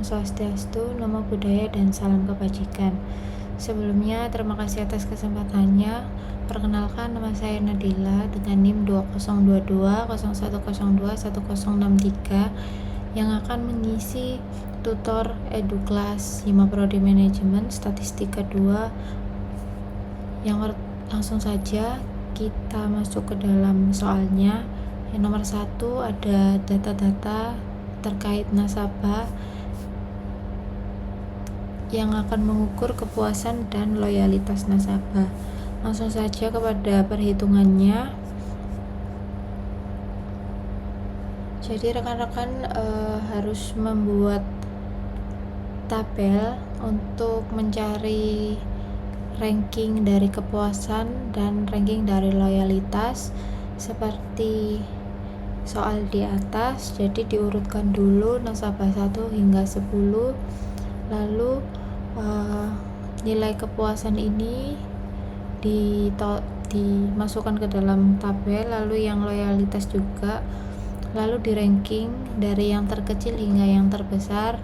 Swastiastu, Namo Buddhaya, dan salam kebajikan. Sebelumnya, terima kasih atas kesempatannya. Perkenalkan, nama saya Nadila dengan NIM 2022 0102 1063 yang akan mengisi tutor eduklas Hima Prodi Manajemen Statistika 2. Yang langsung saja kita masuk ke dalam soalnya. Yang nomor 1 ada data-data terkait nasabah yang akan mengukur kepuasan dan loyalitas nasabah. Langsung saja kepada perhitungannya. Jadi rekan-rekan harus membuat tabel untuk mencari ranking dari kepuasan dan ranking dari loyalitas seperti soal di atas. Jadi diurutkan dulu nasabah 1 hingga 10, lalu nilai kepuasan ini dimasukkan ke dalam tabel, lalu yang loyalitas juga, lalu di ranking dari yang terkecil hingga yang terbesar.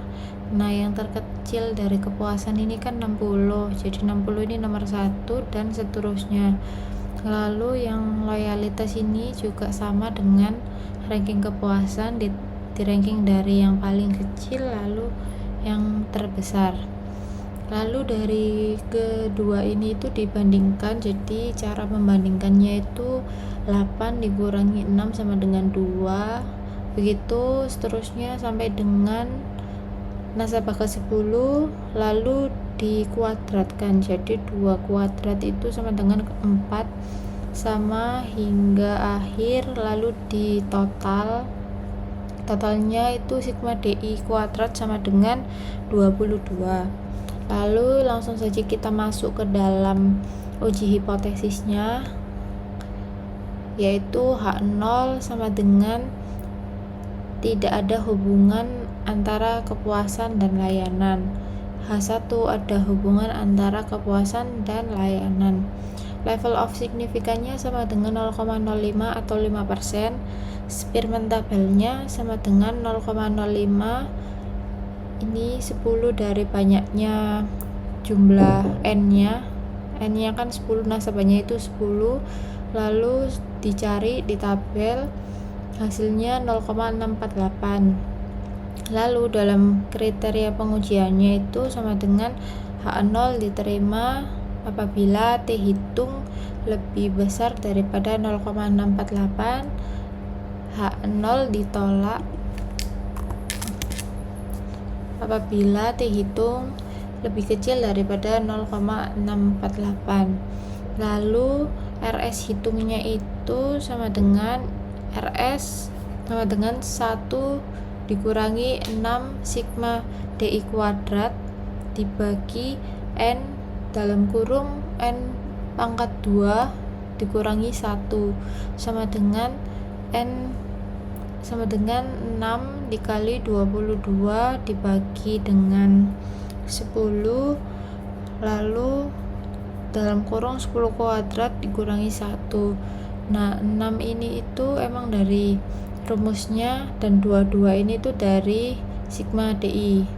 Nah, yang terkecil dari kepuasan ini kan 60, jadi 60 ini nomor 1 dan seterusnya. Lalu yang loyalitas ini juga sama dengan ranking kepuasan, di ranking dari yang paling kecil lalu yang terbesar. Lalu dari kedua ini itu dibandingkan, jadi cara membandingkannya itu 8 dikurangi 6 sama dengan 2, begitu seterusnya sampai dengan nasabah ke 10, lalu dikuadratkan, jadi 2 kuadrat itu sama dengan 4 sama hingga akhir, lalu di totalnya itu sigma DI kuadrat sama dengan 22. Lalu langsung saja kita masuk ke dalam uji hipotesisnya, yaitu H0 sama dengan tidak ada hubungan antara kepuasan dan layanan. H1 ada hubungan antara kepuasan dan layanan. Level of signifikannya sama dengan 0,05 atau 5%. Spearman tabelnya sama dengan 0,05. Ini 10 dari banyaknya jumlah N-nya. N-nya kan 10, nasabahnya itu 10. Lalu dicari di tabel, hasilnya 0,648. Lalu dalam kriteria pengujiannya itu sama dengan H0 diterima apabila T hitung lebih besar daripada 0,648, H0 ditolak apabila T hitung lebih kecil daripada 0,648. Lalu RS hitungnya itu sama dengan RS sama dengan 1 dikurangi 6 sigma DI kuadrat dibagi N dalam kurung N pangkat 2 dikurangi 1 sama dengan N sama dengan 6 dikali 22 dibagi dengan 10, lalu dalam kurung 10 kuadrat dikurangi 1. Nah, 6 ini itu emang dari rumusnya, dan 22 ini tuh dari sigma DI,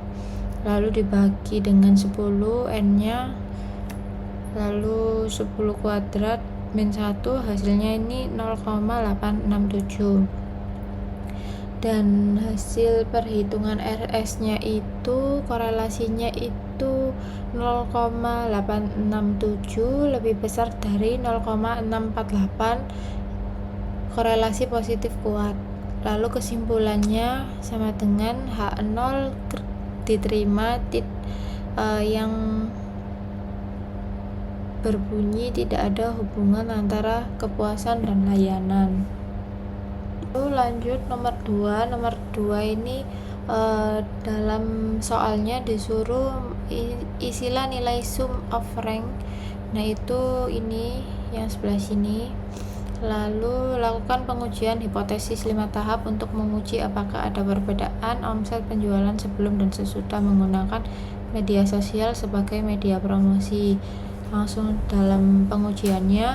lalu dibagi dengan 10 N-nya, lalu 10 kuadrat min 1, hasilnya ini 0,867. Dan hasil perhitungan RS-nya itu korelasinya itu 0,867 lebih besar dari 0,648, korelasi positif kuat. Lalu kesimpulannya sama dengan H0 diterima yang berbunyi tidak ada hubungan antara kepuasan dan layanan. Lalu lanjut nomor 2. Nomor 2 ini dalam soalnya disuruh isilah nilai sum of rank. Nah, itu ini yang sebelah sini. Lalu lakukan pengujian hipotesis 5 tahap untuk menguji apakah ada perbedaan omset penjualan sebelum dan sesudah menggunakan media sosial sebagai media promosi. Langsung dalam pengujiannya,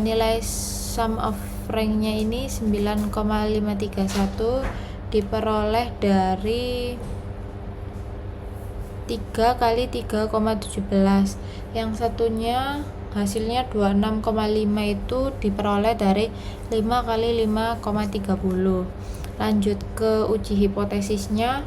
nilai sum of rank-nya ini 9,531 diperoleh dari 3 kali 3,17. Yang satunya hasilnya 26,5 itu diperoleh dari 5 kali 5,30. Lanjut ke uji hipotesisnya.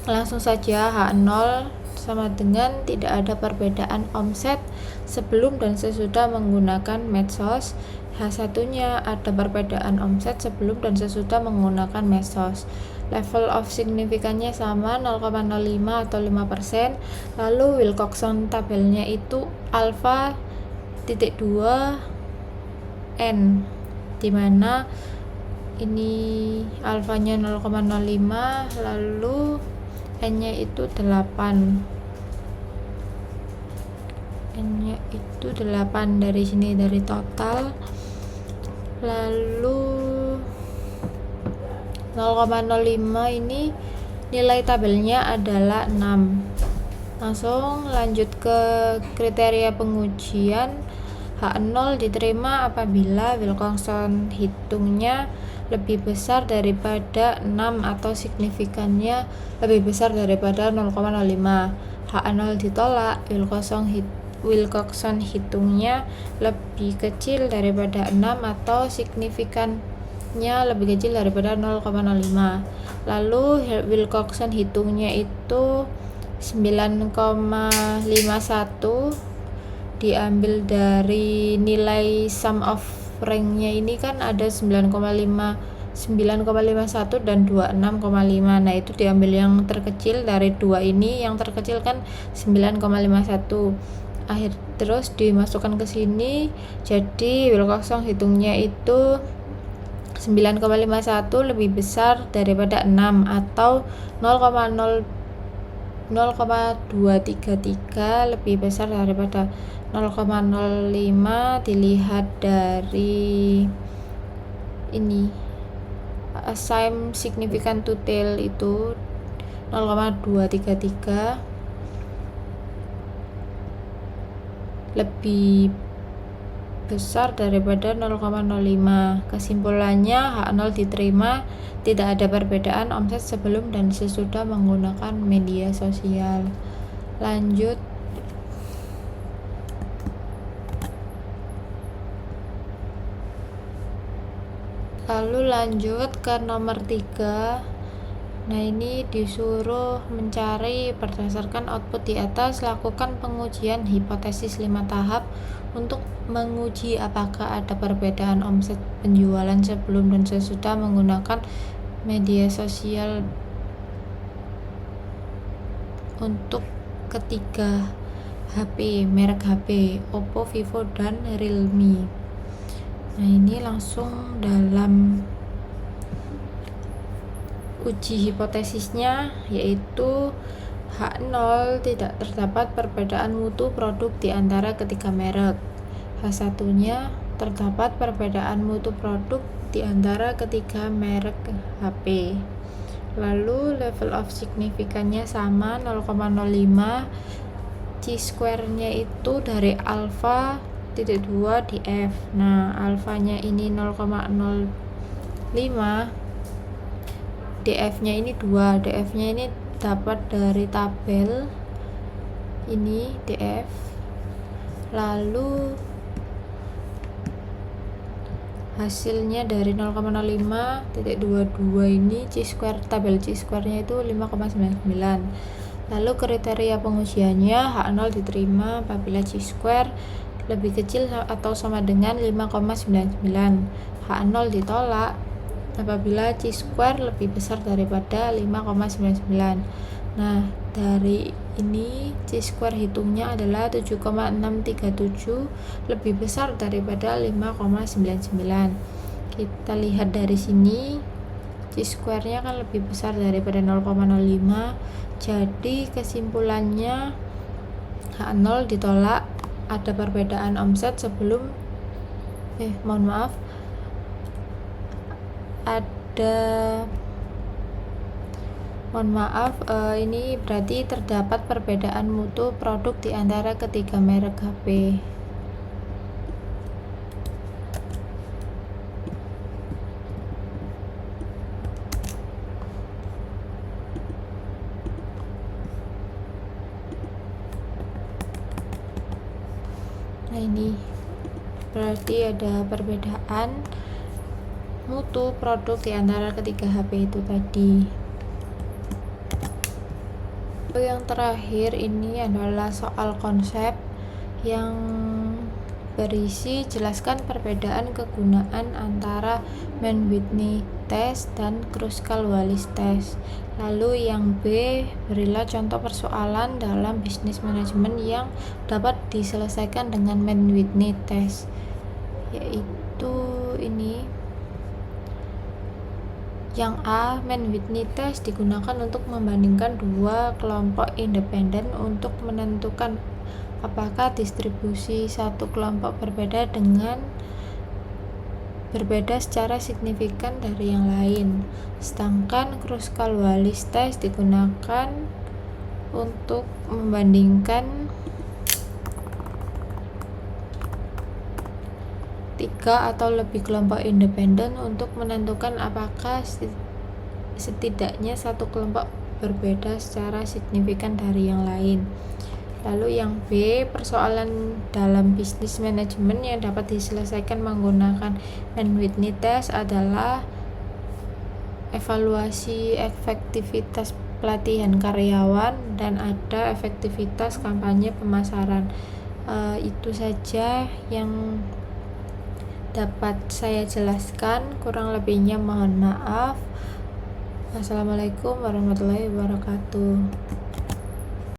Langsung saja H0 sama dengan tidak ada perbedaan omset sebelum dan sesudah menggunakan medsos. H1-nya ada perbedaan omset sebelum dan sesudah menggunakan medsos. Level of signifikannya sama 0,05 atau 5%. Lalu Wilcoxon tabelnya itu alpha titik 2 N, dimana ini alfanya 0,05, lalu N nya itu 8. N nya itu 8 dari sini, dari total. Lalu 0,05 ini nilai tabelnya adalah 6. Langsung lanjut ke kriteria pengujian. H0 diterima apabila Wilcoxon hitungnya lebih besar daripada 6 atau signifikannya lebih besar daripada 0,05. H0 ditolak, Wilcoxon hitungnya lebih kecil daripada 6 atau signifikannya lebih kecil daripada 0,05. Lalu Wilcoxon hitungnya itu 9,51, diambil dari nilai sum of rank-nya ini kan ada 9,51 dan 26,5. Nah, itu diambil yang terkecil dari dua ini, yang terkecil kan 9,51. Terus dimasukkan ke sini, jadi Wilcoxon hitungnya itu 9,51 lebih besar daripada 6 atau 0,233 lebih besar daripada 0,05. dilihat dari ini assign significant to tail itu 0,233 lebih besar daripada 0,05. Kesimpulannya H0 diterima, tidak ada perbedaan omset sebelum dan sesudah menggunakan media sosial. Lanjut ke nomor 3. Nah, ini disuruh mencari berdasarkan output di atas, lakukan pengujian hipotesis 5 tahap untuk menguji apakah ada perbedaan omset penjualan sebelum dan sesudah menggunakan media sosial untuk ketiga HP, merek HP, Oppo, Vivo, dan Realme. Nah, ini langsung dalam uji hipotesisnya, yaitu H0 tidak terdapat perbedaan mutu produk di antara ketiga merek. H1-nya terdapat perbedaan mutu produk di antara ketiga merek HP. Lalu level of signifikannya sama 0,05. Chi-square-nya itu dari alpha titik 2 di F. Nah, alfanya ini 0,05, DF-nya ini 2. DF-nya ini dapat dari tabel ini DF. Lalu hasilnya dari 0,05.22 ini Chi-square, tabel Chi-square-nya itu 5,99. Lalu kriteria pengujiannya H0 diterima apabila Chi-square lebih kecil atau sama dengan 5,99. H0 ditolak apabila Chi-square lebih besar daripada 5,99. Nah, dari ini Chi-square hitungnya adalah 7,637, lebih besar daripada 5,99. Kita lihat dari sini, Chi-square-nya kan lebih besar daripada 0,05. Jadi kesimpulannya H0 ditolak, ada perbedaan omset sebelum ini berarti terdapat perbedaan mutu produk di antara ketiga merek HP. Nah, ini berarti ada perbedaan mutu produk di antara ketiga HP itu tadi. Yang terakhir ini adalah soal konsep yang berisi jelaskan perbedaan kegunaan antara Mann-Whitney test dan Kruskal-Wallis test. Lalu yang B, berilah contoh persoalan dalam bisnis manajemen yang dapat diselesaikan dengan Mann-Whitney test, yaitu ini. Yang A, Mann-Whitney test digunakan untuk membandingkan dua kelompok independen untuk menentukan apakah distribusi satu kelompok berbeda secara signifikan dari yang lain. Sedangkan Kruskal-Wallis test digunakan untuk membandingkan tiga atau lebih kelompok independen untuk menentukan apakah setidaknya satu kelompok berbeda secara signifikan dari yang lain. Lalu yang B, persoalan dalam bisnis manajemen yang dapat diselesaikan menggunakan Mann-Whitney test adalah evaluasi efektivitas pelatihan karyawan dan ada efektivitas kampanye pemasaran. Itu saja yang dapat saya jelaskan, kurang lebihnya mohon maaf. Wassalamualaikum warahmatullahi wabarakatuh.